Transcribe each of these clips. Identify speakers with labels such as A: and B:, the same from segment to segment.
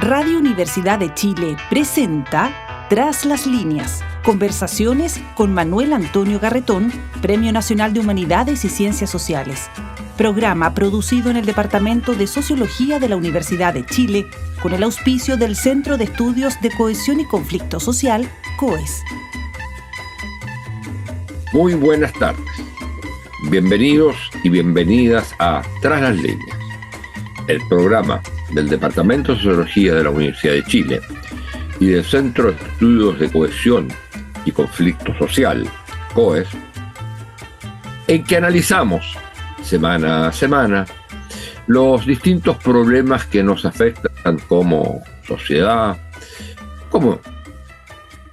A: Radio Universidad de Chile presenta Tras las Líneas, conversaciones con Manuel Antonio Garretón, Premio Nacional de Humanidades y Ciencias Sociales. Programa producido en el Departamento de Sociología de la Universidad de Chile con el auspicio del Centro de Estudios de Cohesión y Conflicto Social, COES.
B: Muy buenas tardes. Bienvenidos y bienvenidas a Tras las Líneas, el programa del Departamento de Sociología de la Universidad de Chile y del Centro de Estudios de Cohesión y Conflicto Social, COES, en que analizamos semana a semana los distintos problemas que nos afectan como sociedad, como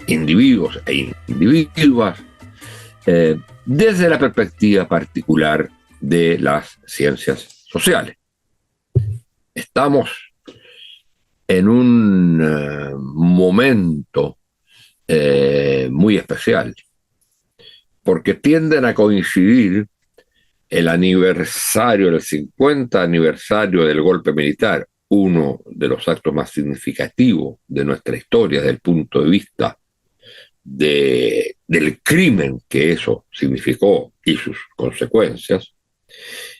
B: individuos e individuas, desde la perspectiva particular de las ciencias sociales. Estamos en un momento muy especial, porque tienden a coincidir el aniversario, el 50 aniversario del golpe militar, uno de los actos más significativos de nuestra historia desde el punto de vista del crimen que eso significó y sus consecuencias,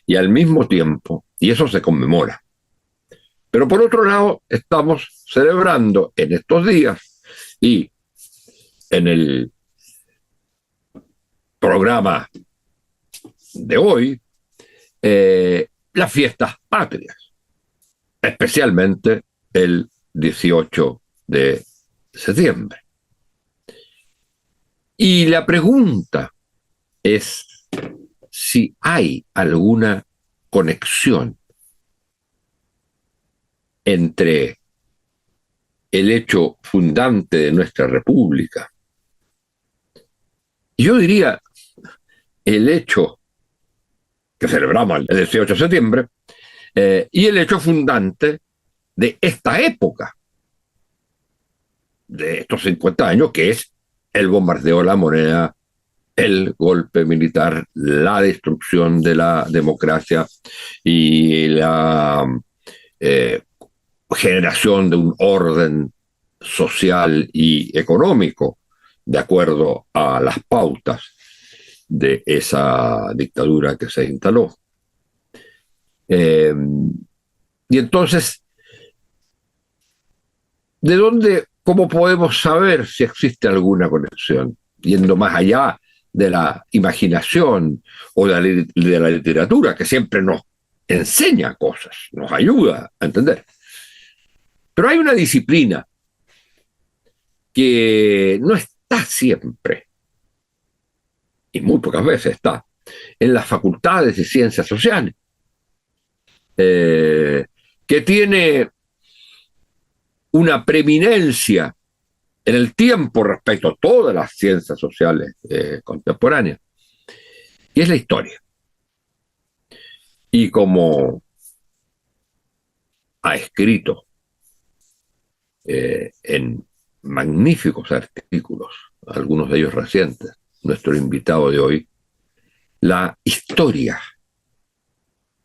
B: y al mismo tiempo, y eso se conmemora. Pero por otro lado, estamos celebrando en estos días y en el programa de hoy las fiestas patrias, especialmente el 18 de septiembre. Y la pregunta es si hay alguna conexión entre el hecho fundante de nuestra república, yo diría el hecho que celebramos el 18 de septiembre, y el hecho fundante de esta época, de estos 50 años, que es el bombardeo de la moneda, el golpe militar, la destrucción de la democracia y la generación de un orden social y económico de acuerdo a las pautas de esa dictadura que se instaló. Y entonces, ¿de dónde, cómo podemos saber si existe alguna conexión? Yendo más allá de la imaginación o de la literatura, que siempre nos enseña cosas, nos ayuda a entender. Pero hay una disciplina que no está siempre, y muy pocas veces está, en las facultades de ciencias sociales, que tiene una preeminencia en el tiempo respecto a todas las ciencias sociales contemporáneas, y es la historia. Y como ha escrito en magníficos artículos, algunos de ellos recientes, nuestro invitado de hoy, la historia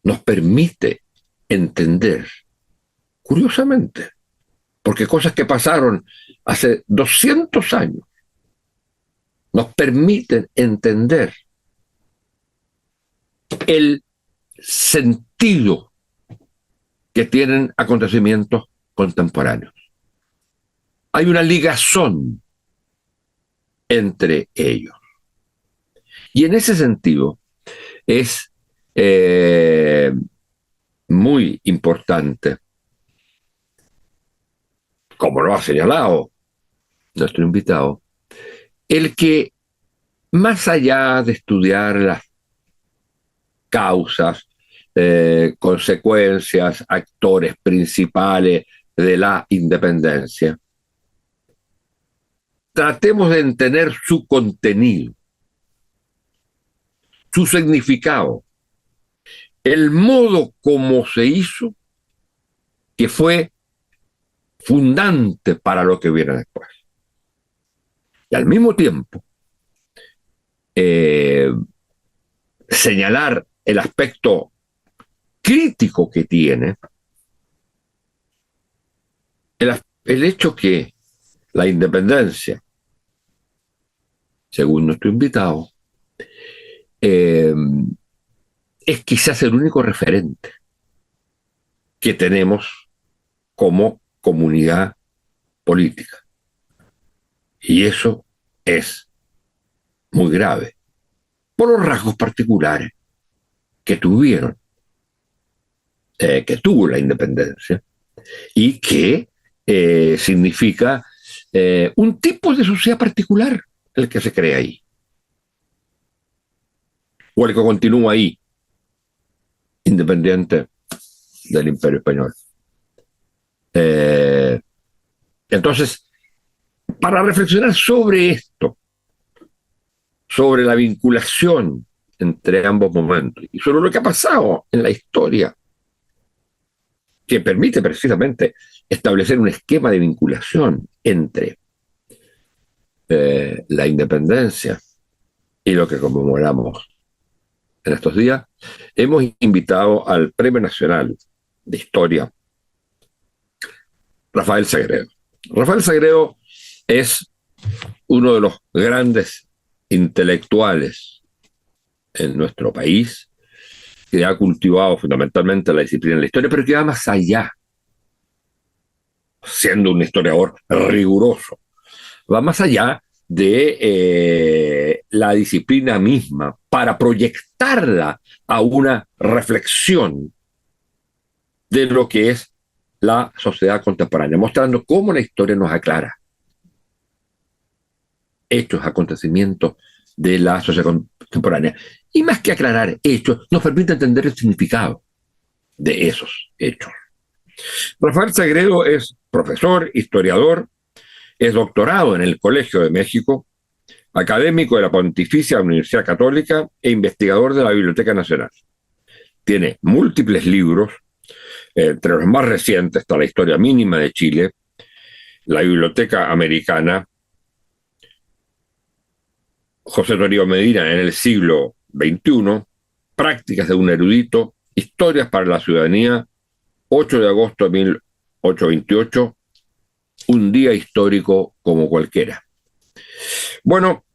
B: nos permite entender, curiosamente, porque cosas que pasaron hace 200 años nos permiten entender el sentido que tienen acontecimientos contemporáneos. Hay una ligazón entre ellos. Y en ese sentido es muy importante, como lo ha señalado nuestro invitado, el que más allá de estudiar las causas, consecuencias, actores principales de la independencia, tratemos de entender su contenido, su significado, el modo como se hizo, que fue fundante para lo que viene después. Y al mismo tiempo, señalar el aspecto crítico que tiene el hecho que la independencia, según nuestro invitado, eh, es quizás el único referente que tenemos como comunidad política. Y eso es muy grave, por los rasgos particulares que que tuvo la independencia, y que significa un tipo de sociedad particular el que se crea ahí, o el que continúa ahí, independiente del Imperio Español. Entonces, para reflexionar sobre esto, sobre la vinculación entre ambos momentos y sobre lo que ha pasado en la historia, que permite precisamente establecer un esquema de vinculación entre la independencia y lo que conmemoramos en estos días, hemos invitado al Premio Nacional de Historia, Rafael Sagredo. Rafael Sagredo es uno de los grandes intelectuales en nuestro país, que ha cultivado fundamentalmente la disciplina de la historia, pero que va más allá, siendo un historiador riguroso, va más allá de la disciplina misma para proyectarla a una reflexión de lo que es la sociedad contemporánea, mostrando cómo la historia nos aclara hechos, acontecimientos de la sociedad contemporánea. Y más que aclarar hechos, nos permite entender el significado de esos hechos. Rafael Sagredo es profesor, historiador, es doctorado en el Colegio de México, académico de la Pontificia Universidad Católica e investigador de la Biblioteca Nacional. Tiene múltiples libros, entre los más recientes está La Historia Mínima de Chile, la Biblioteca Americana, José Toribio Medina en el siglo XXI, Prácticas de un erudito, Historias para la ciudadanía, 8 de agosto de 1828, Un día histórico como cualquiera. Bueno,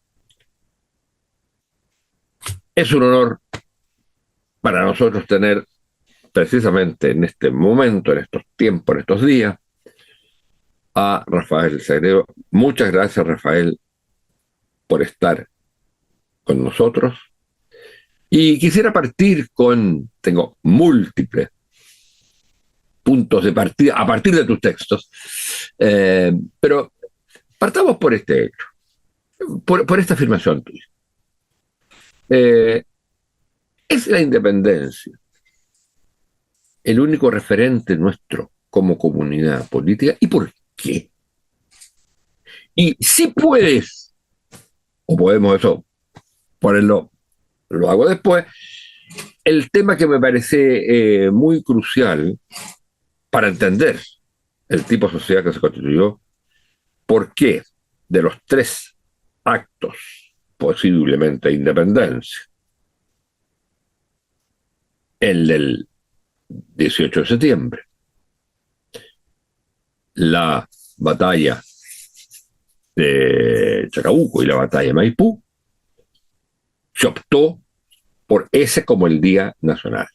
B: es un honor para nosotros tener precisamente en este momento, en estos tiempos, en estos días, a Rafael Sagredo. Muchas gracias, Rafael, por estar con nosotros. Y quisiera partir tengo múltiples puntos de partida a partir de tus textos, pero partamos por este hecho, por esta afirmación tuya. ¿Es la independencia el único referente nuestro como comunidad política? ¿Y por qué? Y si puedes, o podemos eso ponerlo, lo hago después, el tema que me parece muy crucial para entender el tipo de sociedad que se constituyó, por qué de los 3 actos posiblemente de independencia, el del 18 de septiembre, la batalla de Chacabuco y la batalla de Maipú, se optó por ese como el Día Nacional.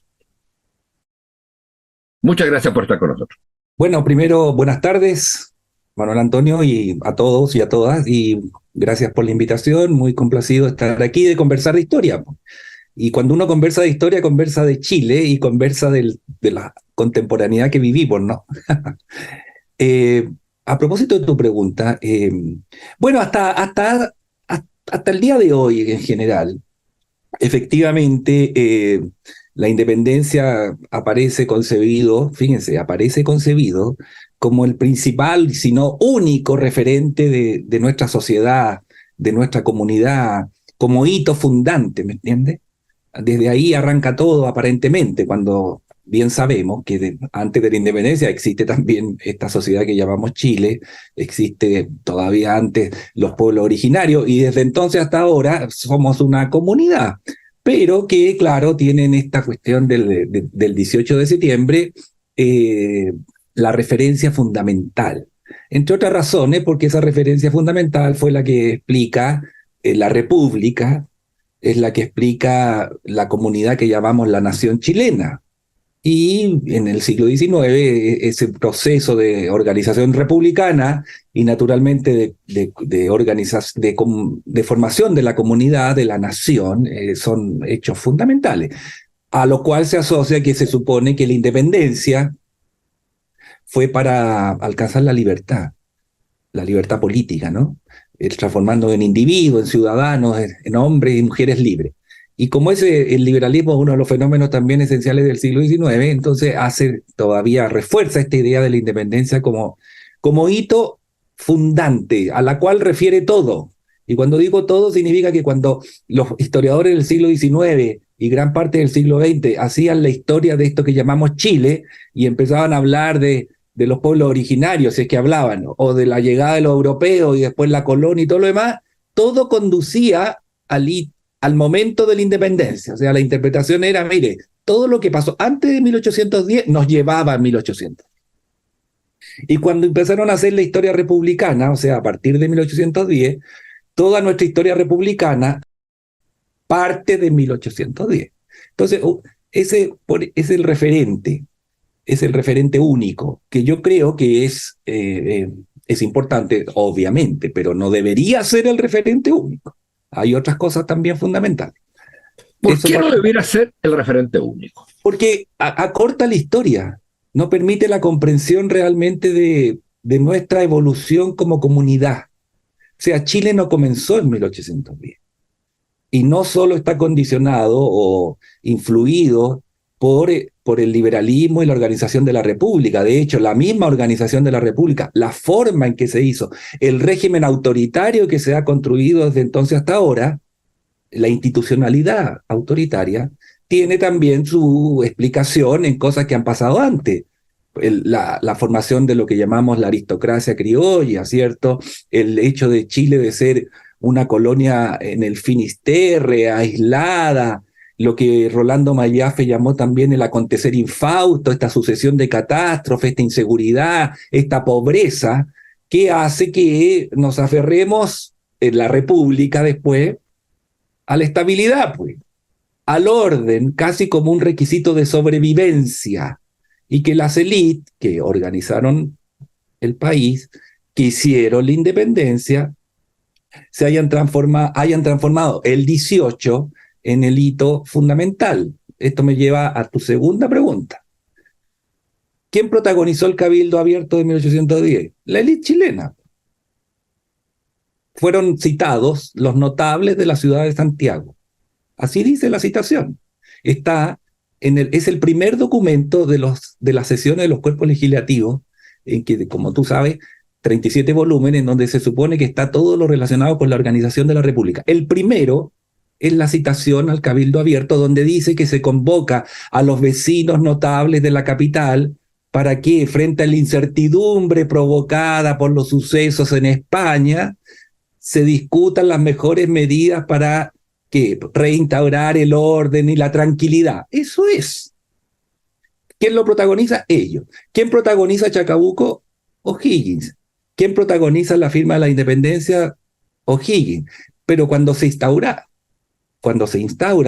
B: Muchas gracias por estar con nosotros.
C: Bueno, primero, buenas tardes, Manuel Antonio, y a todos y a todas, y gracias por la invitación, muy complacido de estar aquí, de conversar de historia. Y cuando uno conversa de historia, conversa de Chile y conversa de la contemporaneidad que vivimos, ¿no? A propósito de tu pregunta, bueno, hasta el día de hoy en general, efectivamente, la independencia aparece concebido, fíjense, aparece concebido como el principal, si no único referente de nuestra sociedad, de nuestra comunidad, como hito fundante, ¿me entiendes? Desde ahí arranca todo aparentemente, cuando bien sabemos que antes de la independencia existe también esta sociedad que llamamos Chile, existe todavía antes los pueblos originarios, y desde entonces hasta ahora somos una comunidad, pero que, claro, tienen esta cuestión del 18 de septiembre, la referencia fundamental. Entre otras razones, porque esa referencia fundamental fue la que explica la República, es la que explica la comunidad que llamamos la nación chilena. Y en el siglo XIX, ese proceso de organización republicana y naturalmente de formación de la comunidad, de la nación, son hechos fundamentales, a lo cual se asocia que se supone que la independencia fue para alcanzar la libertad política, ¿no? Transformando en individuos, en ciudadanos, en hombres y mujeres libres. Y como el liberalismo es uno de los fenómenos también esenciales del siglo XIX, entonces refuerza esta idea de la independencia como hito fundante, a la cual refiere todo. Y cuando digo todo, significa que cuando los historiadores del siglo XIX y gran parte del siglo XX hacían la historia de esto que llamamos Chile y empezaban a hablar de los pueblos originarios, si es que hablaban, o de la llegada de los europeos y después la colonia y todo lo demás, todo conducía al momento de la independencia. O sea, la interpretación era, mire, todo lo que pasó antes de 1810 nos llevaba a 1800. Y cuando empezaron a hacer la historia republicana, o sea, a partir de 1810, toda nuestra historia republicana parte de 1810. Entonces, ese es el referente. Es el referente único, que yo creo que es importante, obviamente, pero no debería ser el referente único. Hay otras cosas también fundamentales.
B: ¿Por qué no debiera ser el referente único?
C: Porque acorta la historia, no permite la comprensión realmente de nuestra evolución como comunidad. O sea, Chile no comenzó en 1810. Y no solo está condicionado o influido por el liberalismo y la organización de la República. De hecho, la misma organización de la República, la forma en que se hizo, el régimen autoritario que se ha construido desde entonces hasta ahora, la institucionalidad autoritaria, tiene también su explicación en cosas que han pasado antes. La formación de lo que llamamos la aristocracia criolla, ¿cierto? El hecho de Chile de ser una colonia en el Finisterre, aislada, lo que Rolando Mallafe llamó también el acontecer infausto, esta sucesión de catástrofes, esta inseguridad, esta pobreza, que hace que nos aferremos en la República después a la estabilidad, pues, al orden, casi como un requisito de sobrevivencia, y que las élites que organizaron el país, que hicieron la independencia, hayan transformado el 18 en el hito fundamental. Esto me lleva a tu segunda pregunta. ¿Quién protagonizó el Cabildo Abierto de 1810? La élite chilena. Fueron citados los notables de la ciudad de Santiago. Así dice la citación. Es el primer documento de las sesiones de los cuerpos legislativos, en que, como tú sabes, 37 volúmenes, en donde se supone que está todo lo relacionado con la organización de la República. El primero es la citación al Cabildo Abierto, donde dice que se convoca a los vecinos notables de la capital para que, frente a la incertidumbre provocada por los sucesos en España, se discutan las mejores medidas para reinstaurar el orden y la tranquilidad. Eso es. ¿Quién lo protagoniza? Ellos. ¿Quién protagoniza Chacabuco? O'Higgins. ¿Quién protagoniza la firma de la independencia? O'Higgins. Pero cuando se instaura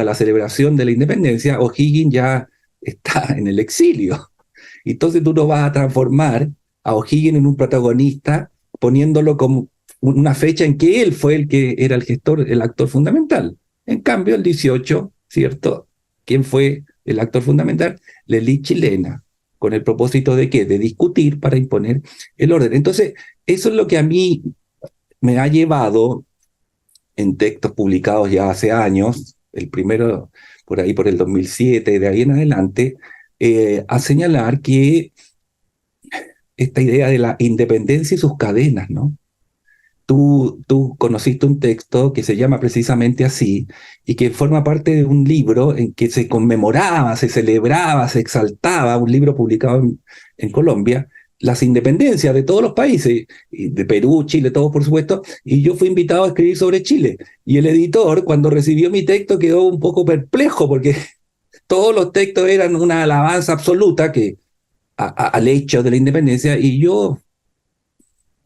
C: la celebración de la independencia, O'Higgins ya está en el exilio. Entonces tú no vas a transformar a O'Higgins en un protagonista poniéndolo como una fecha en que él fue el que era el gestor, el actor fundamental. En cambio, el 18, ¿cierto? ¿Quién fue el actor fundamental? La élite chilena. ¿Con el propósito de qué? De discutir para imponer el orden. Entonces, eso es lo que a mí me ha llevado, en textos publicados ya hace años, el primero por ahí por el 2007, de ahí en adelante, a señalar que esta idea de la independencia y sus cadenas, ¿no? Tú conociste un texto que se llama precisamente así y que forma parte de un libro en que se conmemoraba, se celebraba, se exaltaba, un libro publicado en Colombia, las independencias de todos los países, de Perú, Chile, todos por supuesto, y yo fui invitado a escribir sobre Chile. Y el editor, cuando recibió mi texto, quedó un poco perplejo porque todos los textos eran una alabanza absoluta que al hecho de la independencia, y yo,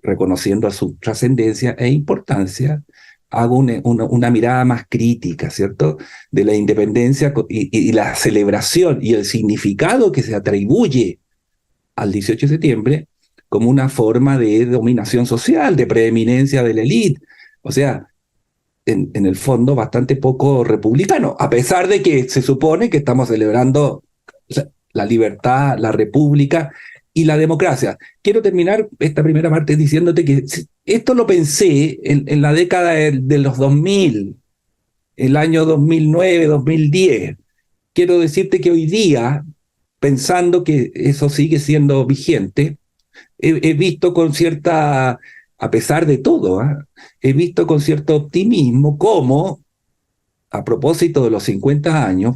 C: reconociendo a su trascendencia e importancia, hago una mirada más crítica, ¿cierto?, de la independencia y la celebración y el significado que se atribuye al 18 de septiembre como una forma de dominación social, de preeminencia de la élite. O sea, en el fondo bastante poco republicano, a pesar de que se supone que estamos celebrando la libertad, la república y la democracia. Quiero terminar esta primera parte diciéndote que esto lo pensé en la década de los 2000, el año 2009, 2010. Quiero decirte que hoy día, pensando que eso sigue siendo vigente, he visto con cierta, a pesar de todo, he visto con cierto optimismo cómo, a propósito de los 50 años,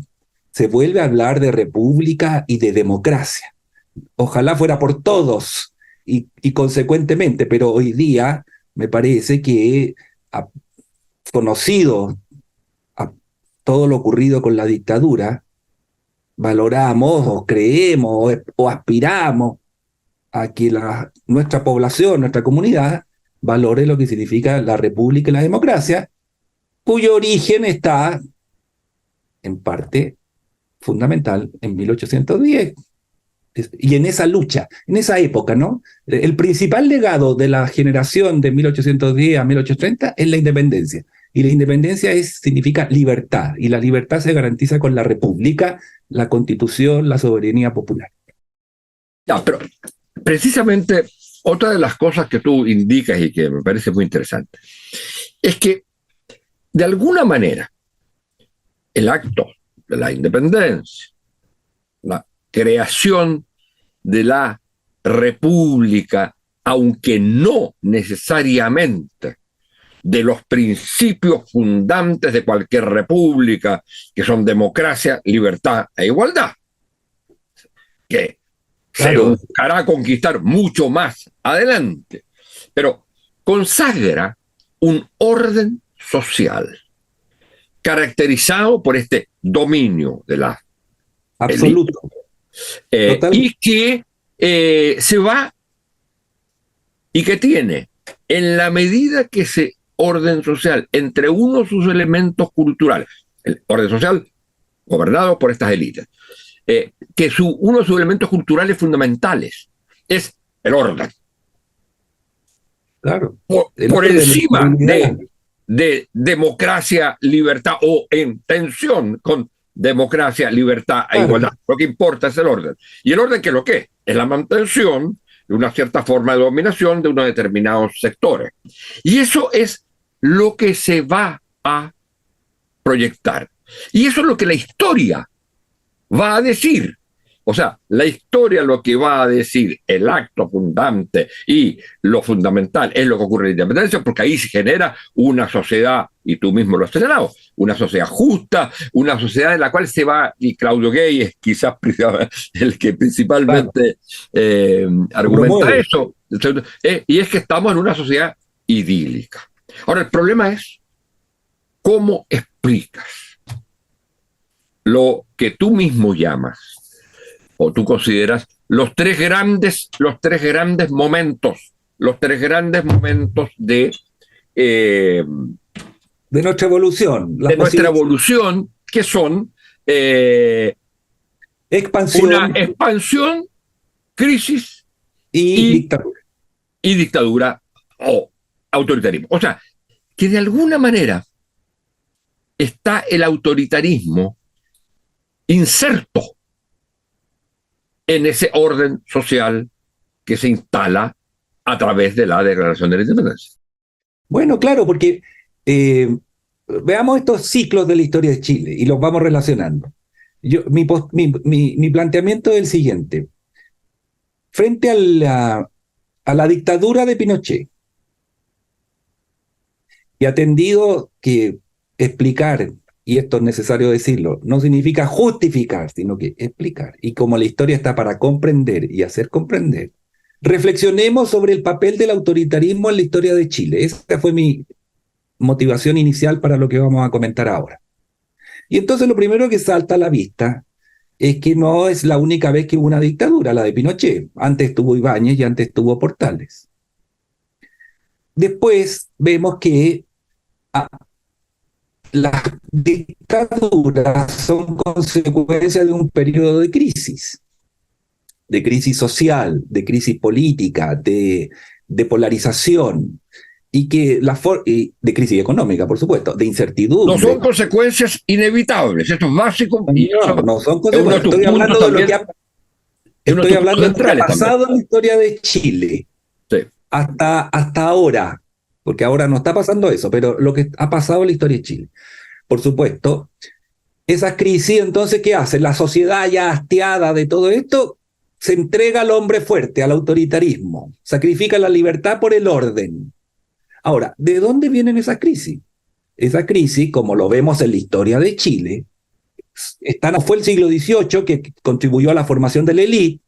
C: se vuelve a hablar de república y de democracia. Ojalá fuera por todos y consecuentemente, pero hoy día me parece que, conocido a todo lo ocurrido con la dictadura, valoramos o creemos o aspiramos a que nuestra población, nuestra comunidad, valore lo que significa la república y la democracia, cuyo origen está, en parte, fundamental en 1810. Y en esa lucha, en esa época, ¿no? El principal legado de la generación de 1810 a 1830 es la independencia. Y la independencia significa libertad. Y la libertad se garantiza con la república, la constitución, la soberanía popular.
B: No, pero precisamente otra de las cosas que tú indicas y que me parece muy interesante es que, de alguna manera, el acto de la independencia, la creación de la república, aunque no necesariamente de los principios fundantes de cualquier república, que son democracia, libertad e igualdad, que se buscará conquistar mucho más adelante, pero consagra un orden social caracterizado por este dominio de la
C: absoluto
B: y que se va y que tiene, en la medida que ese orden social, entre uno de sus elementos culturales, el orden social gobernado por estas élites, que uno de sus elementos culturales fundamentales es el orden.
C: Claro.
B: Por encima de democracia, libertad, o en tensión con democracia, libertad e igualdad. Lo que importa es el orden. ¿Y el orden qué es lo que es? Es la mantención de una cierta forma de dominación de unos determinados sectores. Y eso es lo que se va a proyectar. Y eso es lo que la historia va a decir. O sea, la historia lo que va a decir, el acto fundante y lo fundamental es lo que ocurre en la independencia, porque ahí se genera una sociedad, y tú mismo lo has señalado, una sociedad justa, una sociedad en la cual se va, y Claudio Gay es quizás el que principalmente argumenta eso, y es que estamos en una sociedad idílica. Ahora, el problema es cómo explicas lo que tú mismo llamas, o tú consideras, los tres grandes momentos de
C: nuestra evolución.
B: De nuestra evolución, que son una expansión, crisis y dictadura o autoritarismo. O sea, que de alguna manera está el autoritarismo inserto en ese orden social que se instala a través de la Declaración de la Independencia.
C: Bueno, claro, porque veamos estos ciclos de la historia de Chile y los vamos relacionando. Mi planteamiento es el siguiente. Frente a la dictadura de Pinochet, y atendido que explicar, y esto es necesario decirlo, no significa justificar, sino que explicar. Y como la historia está para comprender y hacer comprender, reflexionemos sobre el papel del autoritarismo en la historia de Chile. Esa fue mi motivación inicial para lo que vamos a comentar ahora. Y entonces lo primero que salta a la vista es que no es la única vez que hubo una dictadura, la de Pinochet. Antes estuvo Ibáñez y antes estuvo Portales. Después vemos que las dictaduras son consecuencia de un periodo de crisis social, de crisis política, de polarización, y que de crisis económica, por supuesto, de incertidumbre.
B: No son consecuencias inevitables, esto es básico.
C: No son consecuencias. Estoy hablando de lo que ha pasado en la historia de Chile.
B: Sí.
C: Hasta ahora, porque ahora no está pasando eso, pero lo que ha pasado en la historia de Chile. Por supuesto, esas crisis, entonces, ¿qué hace? La sociedad ya hastiada de todo esto se entrega al hombre fuerte, al autoritarismo, sacrifica la libertad por el orden. Ahora, ¿de dónde vienen esas crisis? Esa crisis, como lo vemos en la historia de Chile, fue el siglo XVIII que contribuyó a la formación de la élite,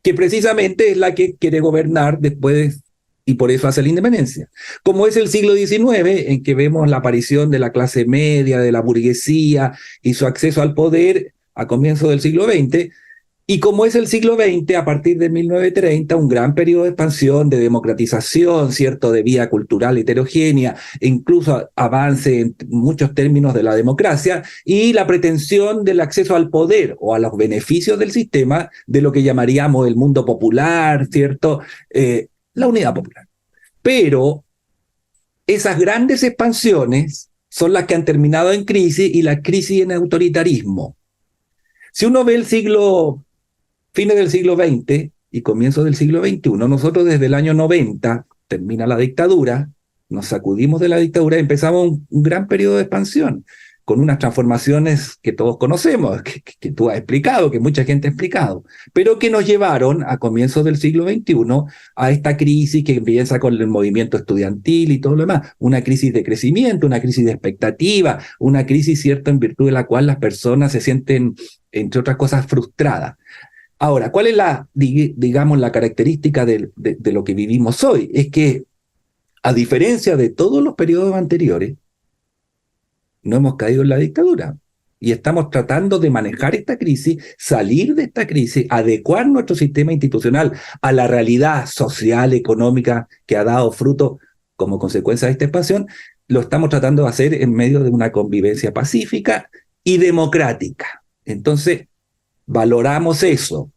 C: que precisamente es la que quiere gobernar después y por eso hace la independencia. Como es el siglo XIX, en que vemos la aparición de la clase media, de la burguesía y su acceso al poder a comienzos del siglo XX, y como es el siglo XX, a partir de 1930, un gran periodo de expansión, de democratización, ¿cierto?, de vida cultural heterogénea, e incluso avance en muchos términos de la democracia, y la pretensión del acceso al poder o a los beneficios del sistema, de lo que llamaríamos el mundo popular, ¿cierto?, la unidad popular. Pero esas grandes expansiones son las que han terminado en crisis, y la crisis en autoritarismo. Si uno ve fines del siglo XX y comienzos del siglo XXI, nosotros desde el año 90, termina la dictadura, nos sacudimos de la dictadura y empezamos un gran periodo de expansión, con unas transformaciones que todos conocemos, que tú has explicado, que mucha gente ha explicado, pero que nos llevaron a comienzos del siglo XXI a esta crisis que empieza con el movimiento estudiantil y todo lo demás, una crisis de crecimiento, una crisis de expectativa, una crisis, ¿cierto?, en virtud de la cual las personas se sienten, entre otras cosas, frustradas. Ahora, ¿cuál es digamos, la característica de lo que vivimos hoy? Es que, a diferencia de todos los periodos anteriores, no hemos caído en la dictadura. Y estamos tratando de manejar esta crisis, salir de esta crisis, adecuar nuestro sistema institucional a la realidad social, económica que ha dado fruto como consecuencia de esta expansión. Lo estamos tratando de hacer en medio de una convivencia pacífica y democrática. Entonces, valoramos eso.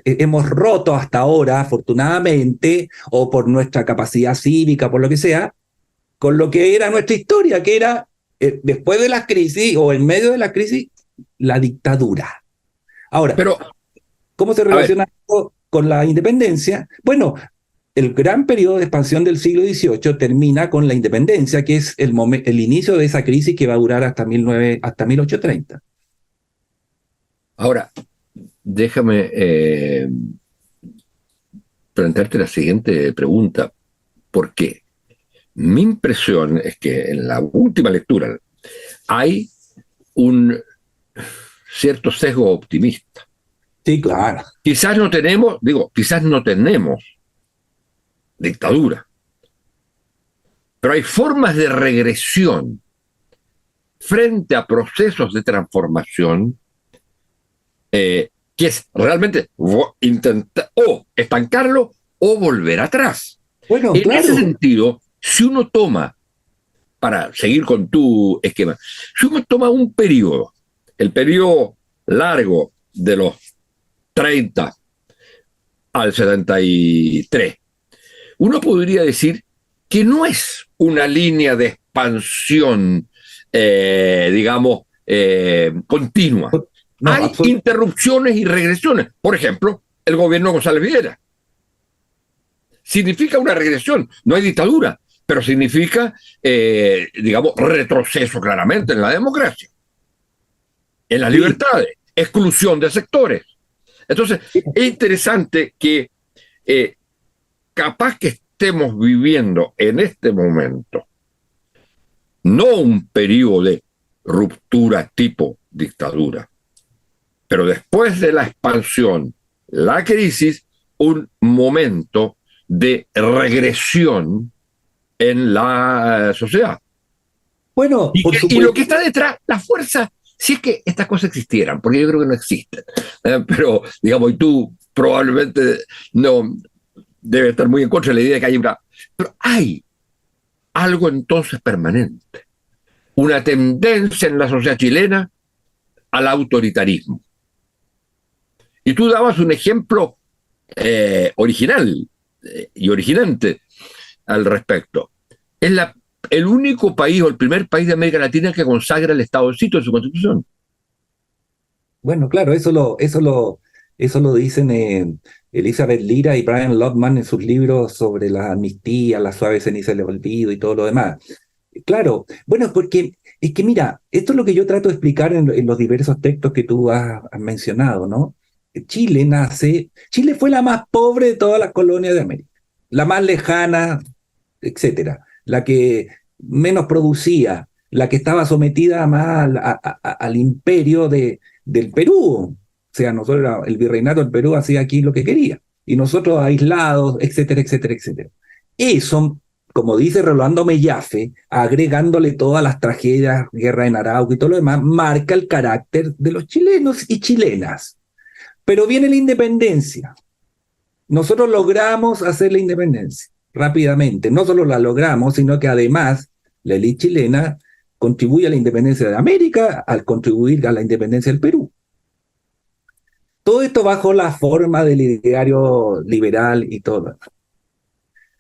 C: Hemos roto hasta ahora, afortunadamente, o por nuestra capacidad cívica, por lo que sea, con lo que era nuestra historia, que era, después de las crisis, o en medio de la crisis, la dictadura. Ahora, ¿cómo se relaciona esto con la independencia? Bueno, el gran periodo de expansión del siglo XVIII termina con la independencia, que es el inicio de esa crisis que va a durar hasta 1830.
B: Ahora, déjame plantearte la siguiente pregunta. ¿Por qué? Mi impresión es que en la última lectura hay un cierto sesgo optimista.
C: Sí, claro.
B: Quizás no tenemos dictadura, pero hay formas de regresión frente a procesos de transformación que es realmente intentar o estancarlo o volver atrás.
C: Bueno,
B: en
C: claro.
B: ese sentido, si uno toma, para seguir con tu esquema, si uno toma un periodo, el periodo largo de los 30 al 73, uno podría decir que no es una línea de expansión, continua. No, hay interrupciones y regresiones. Por ejemplo, el gobierno de González Videla. Significa una regresión, no hay dictadura, pero significa, retroceso claramente en la democracia, en las libertades, exclusión de sectores. Entonces, es interesante que capaz que estemos viviendo en este momento no un periodo de ruptura tipo dictadura, pero después de la expansión, la crisis, un momento de regresión en la sociedad.
C: Bueno,
B: y lo que está detrás, la fuerza Si es que estas cosas existieran, porque yo creo que no existen. Pero, digamos, y tú probablemente no debes estar muy en contra de la idea de que hay una... Pero hay algo entonces permanente, una tendencia en la sociedad chilena al autoritarismo. Y tú dabas un ejemplo original y originante al respecto. Es el único país o el primer país de América Latina que consagra el Estado de Sitio en su Constitución.
C: Bueno, claro, eso lo dicen Elizabeth Lira y Brian Lotman en sus libros sobre la amnistía, la suave ceniza del olvido y todo lo demás. Claro, bueno, porque es que mira, esto es lo que yo trato de explicar en los diversos textos que tú has mencionado, ¿no? Chile fue la más pobre de todas las colonias de América, la más lejana, etcétera, la que menos producía, la que estaba sometida más al imperio del Perú. O sea, nosotros, el virreinato del Perú hacía aquí lo que quería, y nosotros aislados, etcétera, etcétera, etcétera. Eso, como dice Rolando Mellafe, agregándole todas las tragedias, guerra en Arauco y todo lo demás, marca el carácter de los chilenos y chilenas. Pero viene la independencia. Nosotros logramos hacer la independencia rápidamente. No solo la logramos, sino que además la élite chilena contribuye a la independencia de América al contribuir a la independencia del Perú. Todo esto bajo la forma del ideario liberal y todo.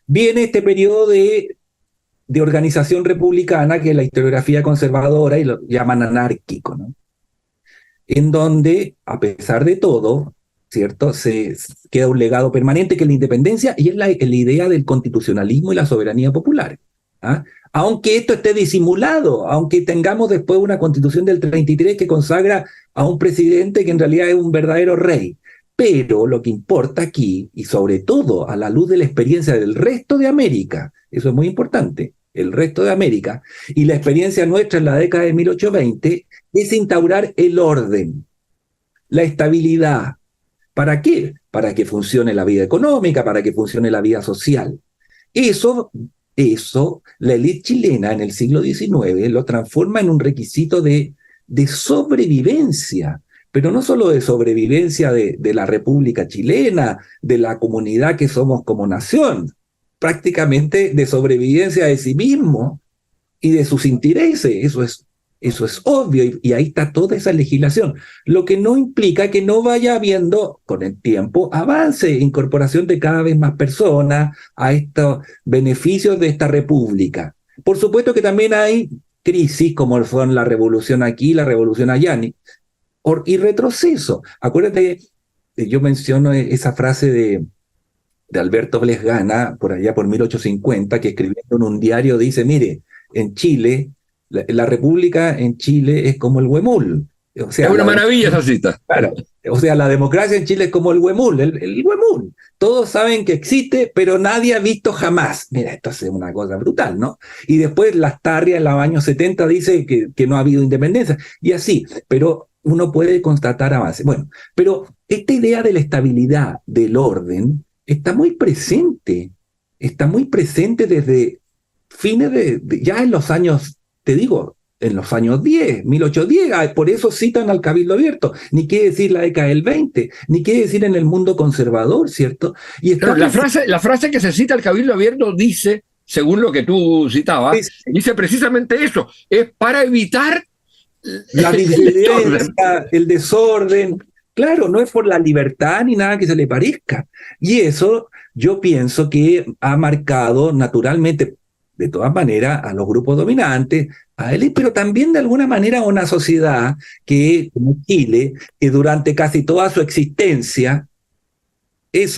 C: Viene este periodo de organización republicana, que es la historiografía conservadora, y lo llaman anárquico, ¿no? En donde, a pesar de todo, ¿cierto?, se queda un legado permanente que es la independencia, y es la idea del constitucionalismo y la soberanía popular. ¿Ah? Aunque esto esté disimulado, aunque tengamos después una constitución del 33 que consagra a un presidente que en realidad es un verdadero rey. Pero lo que importa aquí, y sobre todo a la luz de la experiencia del resto de América, eso es muy importante, el resto de América, y la experiencia nuestra en la década de 1820, es instaurar el orden, la estabilidad. ¿Para qué? Para que funcione la vida económica, para que funcione la vida social. Eso, la élite chilena en el siglo XIX lo transforma en un requisito de sobrevivencia, pero no solo de sobrevivencia de la República Chilena, de la comunidad que somos como nación, prácticamente de sobrevivencia de sí mismo y de sus intereses. Eso es obvio, y ahí está toda esa legislación, lo que no implica que no vaya habiendo con el tiempo avance, incorporación de cada vez más personas a estos beneficios de esta república. Por supuesto que también hay crisis, como son la revolución aquí, la revolución allá, y retroceso. Acuérdate, yo menciono esa frase de Alberto Blesgana, por allá por 1850, que escribiendo en un diario dice, mire, en Chile, la república en Chile es como el huemul. O sea,
B: es una maravilla esa cita.
C: Claro, o sea, la democracia en Chile es como el huemul, el huemul. Todos saben que existe, pero nadie ha visto jamás. Mira, esto es una cosa brutal, ¿no? Y después Lastarria en los años 70 dice que no ha habido independencia, y así, pero uno puede constatar avances. Bueno, pero esta idea de la estabilidad, del orden, está muy presente desde fines ya en los años, te digo, en los años 10, 1810, por eso citan al Cabildo Abierto, ni quiere decir la década del 20, ni quiere decir en el mundo conservador, ¿cierto? Y
B: claro, la frase que se cita al Cabildo Abierto dice, según lo que tú citabas, dice precisamente eso, es para evitar
C: la disidencia, el desorden. Claro, no es por la libertad ni nada que se le parezca. Y eso yo pienso que ha marcado naturalmente, de todas maneras, a los grupos dominantes, a él, pero también de alguna manera a una sociedad que, como Chile, que durante casi toda su existencia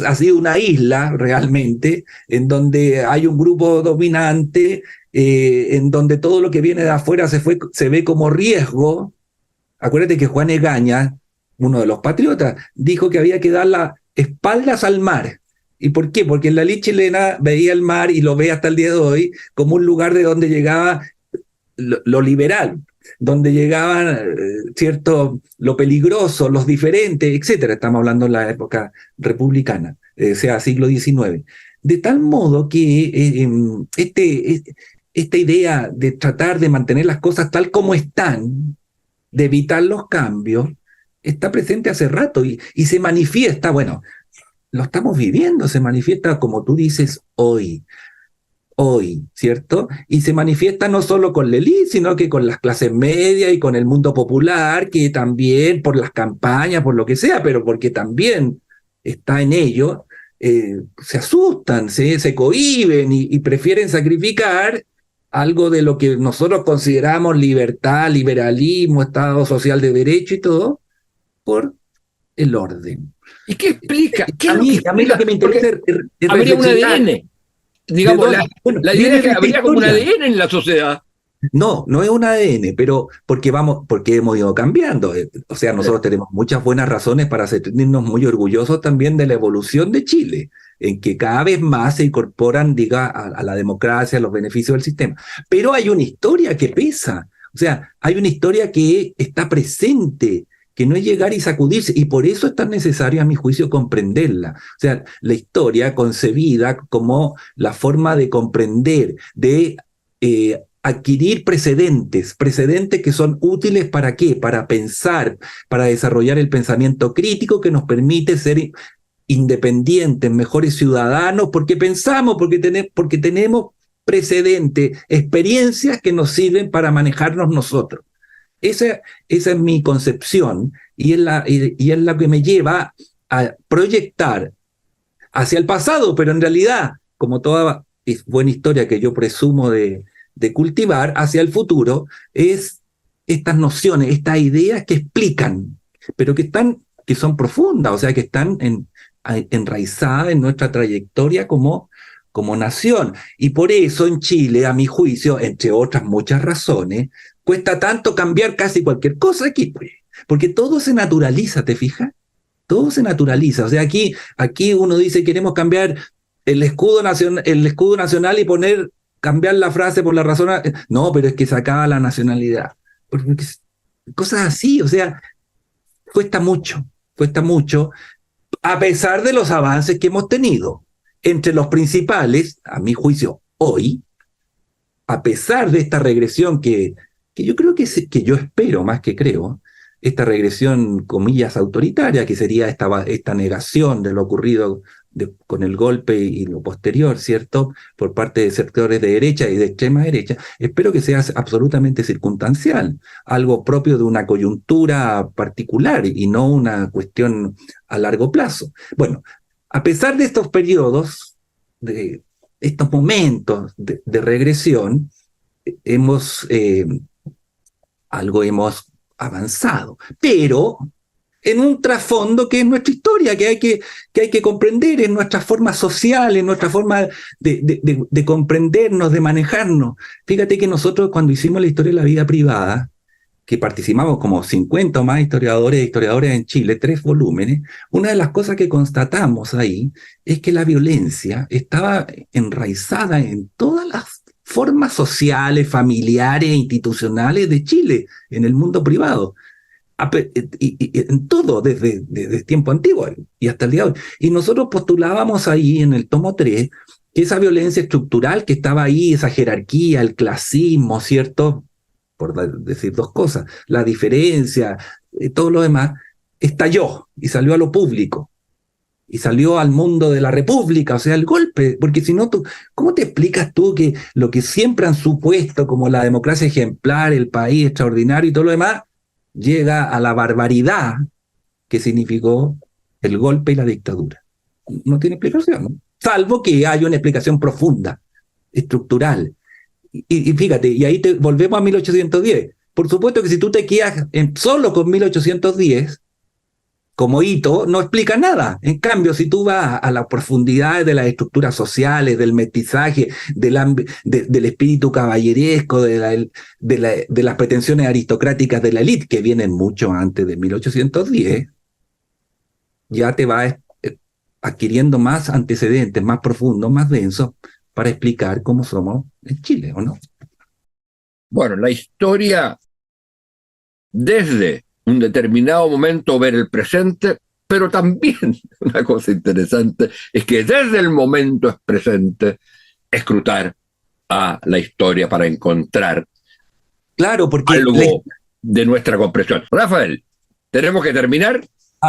C: ha sido una isla realmente, en donde hay un grupo dominante, en donde todo lo que viene de afuera se ve como riesgo. Acuérdate que Juan Egaña, uno de los patriotas, dijo que había que dar las espaldas al mar. ¿Y por qué? Porque la élite chilena veía el mar, y lo ve hasta el día de hoy, como un lugar de donde llegaba lo liberal, donde llegaban, ¿cierto?, lo peligroso, los diferentes, etcétera. Estamos hablando de la época republicana, sea siglo XIX. De tal modo que esta idea de tratar de mantener las cosas tal como están, de evitar los cambios, está presente hace rato y se manifiesta, bueno, lo estamos viviendo, se manifiesta, como tú dices, hoy, ¿cierto? Y se manifiesta no solo con la élite, sino que con las clases medias y con el mundo popular, que también por las campañas, por lo que sea, pero porque también está en ello, se asustan, se cohíben y prefieren sacrificar algo de lo que nosotros consideramos libertad, liberalismo, Estado social de derecho y todo, por el orden.
B: ¿Y qué explica? ¿Qué
C: A
B: es lo
C: mí,
B: que
C: a mí lo que me interesa es
B: habría un
C: reflexionar.
B: ADN. Digamos,
C: Bueno,
B: la idea
C: viene
B: es que
C: de esta
B: habría como un
C: historia.
B: ADN en la sociedad.
C: No es un ADN, pero porque hemos ido cambiando. O sea, nosotros tenemos muchas buenas razones para sentirnos muy orgullosos también de la evolución de Chile, en que cada vez más se incorporan, a la democracia, a los beneficios del sistema. Pero hay una historia que pesa. O sea, hay una historia que está presente, que no es llegar y sacudirse, y por eso es tan necesario, a mi juicio, comprenderla. O sea, la historia concebida como la forma de comprender, de adquirir precedentes que son útiles ¿para qué? Para pensar, para desarrollar el pensamiento crítico que nos permite ser independientes, mejores ciudadanos, porque pensamos, porque tenemos precedentes, experiencias que nos sirven para manejarnos nosotros. Esa es mi concepción y es la que me lleva a proyectar hacia el pasado, pero en realidad, como toda buena historia que yo presumo de cultivar, hacia el futuro, es estas nociones, estas ideas que explican, pero que son profundas, o sea, que están enraizadas en nuestra trayectoria como nación. Y por eso en Chile, a mi juicio, entre otras muchas razones, cuesta tanto cambiar casi cualquier cosa aquí, pues, porque todo se naturaliza, ¿te fijas? Todo se naturaliza. O sea, aquí uno dice queremos cambiar el escudo nacional y cambiar la frase por la razón. No, pero es que se acaba la nacionalidad. Porque cosas así, o sea, cuesta mucho, a pesar de los avances que hemos tenido. Entre los principales, a mi juicio, hoy, a pesar de esta regresión que yo creo que yo espero más que creo, esta regresión, comillas, autoritaria, que sería esta negación de lo ocurrido con el golpe y lo posterior, ¿cierto?, por parte de sectores de derecha y de extrema derecha, espero que sea absolutamente circunstancial, algo propio de una coyuntura particular y no una cuestión a largo plazo. Bueno, a pesar de estos periodos, de estos momentos de regresión, algo hemos avanzado, pero en un trasfondo que es nuestra historia, que hay que comprender, en nuestras formas sociales, en nuestra forma de comprendernos, de manejarnos. Fíjate que nosotros cuando hicimos la historia de la vida privada, que participamos como 50 o más historiadores e historiadoras en Chile, 3 volúmenes, una de las cosas que constatamos ahí es que la violencia estaba enraizada en todas las formas sociales, familiares e institucionales de Chile, en el mundo privado. Y en todo, desde tiempo antiguo y hasta el día de hoy. Y nosotros postulábamos ahí en el tomo 3 que esa violencia estructural que estaba ahí, esa jerarquía, el clasismo, ¿cierto?, por decir 2 cosas, la diferencia, todo lo demás, estalló y salió a lo público. Y salió al mundo de la República, o sea, el golpe, porque si no, ¿cómo te explicas tú que lo que siempre han supuesto como la democracia ejemplar, el país extraordinario y todo lo demás, llega a la barbaridad que significó el golpe y la dictadura? No tiene explicación, ¿no? Salvo que haya una explicación profunda, estructural. Y fíjate, y ahí volvemos a 1810. Por supuesto que si tú te quedas solo con 1810, como hito, no explica nada. En cambio, si tú vas a las profundidades de las estructuras sociales, del mestizaje, del espíritu caballeresco, de las pretensiones aristocráticas de la élite, que vienen mucho antes de 1810, ya te vas adquiriendo más antecedentes, más profundos, más densos, para explicar cómo somos en Chile, ¿o no?
B: Bueno, la historia, desde un determinado momento ver el presente, pero también una cosa interesante es que desde el momento presente escrutar a la historia para encontrar
C: claro, porque
B: algo de nuestra comprensión. Rafael, tenemos que terminar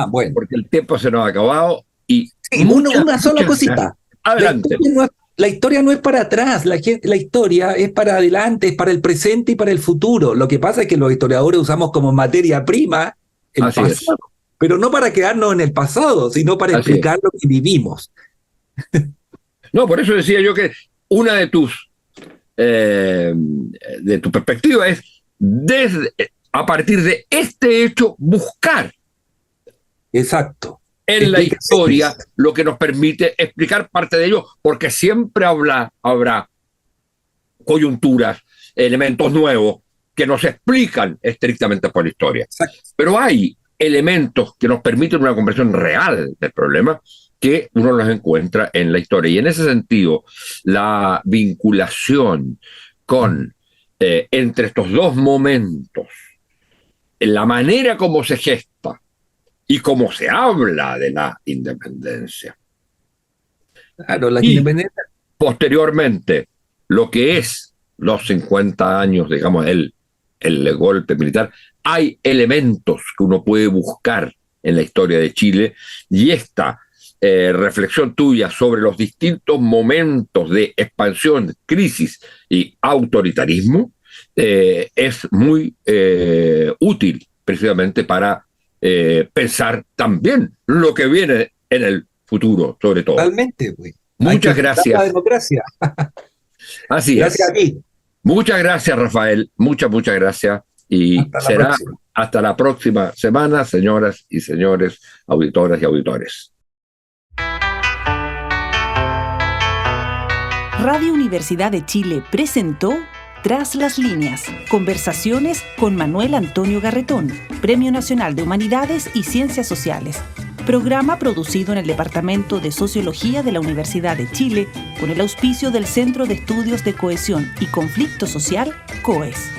C: Bueno.
B: porque el tiempo se nos ha acabado y
C: Sí, una sola cosita.
B: Adelante.
C: La historia no es para atrás, la historia es para adelante, es para el presente y para el futuro. Lo que pasa es que los historiadores usamos como materia prima el
B: Así
C: pasado,
B: es.
C: pero no para quedarnos en el pasado, sino para
B: Así
C: explicar lo que vivimos.
B: No, por eso decía yo que una de tu perspectiva es a partir de este hecho buscar
C: Exacto.
B: en la historia lo que nos permite explicar parte de ello, porque siempre habrá coyunturas, elementos nuevos que nos explican estrictamente por la historia.
C: Exacto.
B: Pero hay elementos que nos permiten una comprensión real del problema que uno los encuentra en la historia. Y en ese sentido, la vinculación entre estos dos momentos, la manera como se gesta y cómo se habla de la independencia.
C: Claro, la
B: Y
C: independencia.
B: posteriormente, lo que es los 50 años, digamos, el golpe militar, hay elementos que uno puede buscar en la historia de Chile, y esta reflexión tuya sobre los distintos momentos de expansión, crisis y autoritarismo es muy útil precisamente para pensar también lo que viene en el futuro, sobre todo.
C: Totalmente, güey.
B: Muchas gracias.
C: La democracia.
B: Así
C: Gracias
B: es.
C: a ti.
B: Muchas gracias, Rafael. Muchas gracias. Y será hasta la próxima semana, señoras y señores, auditoras y auditores.
A: Radio Universidad de Chile presentó Tras las líneas, conversaciones con Manuel Antonio Garretón, Premio Nacional de Humanidades y Ciencias Sociales. Programa producido en el Departamento de Sociología de la Universidad de Chile con el auspicio del Centro de Estudios de Cohesión y Conflicto Social, COES.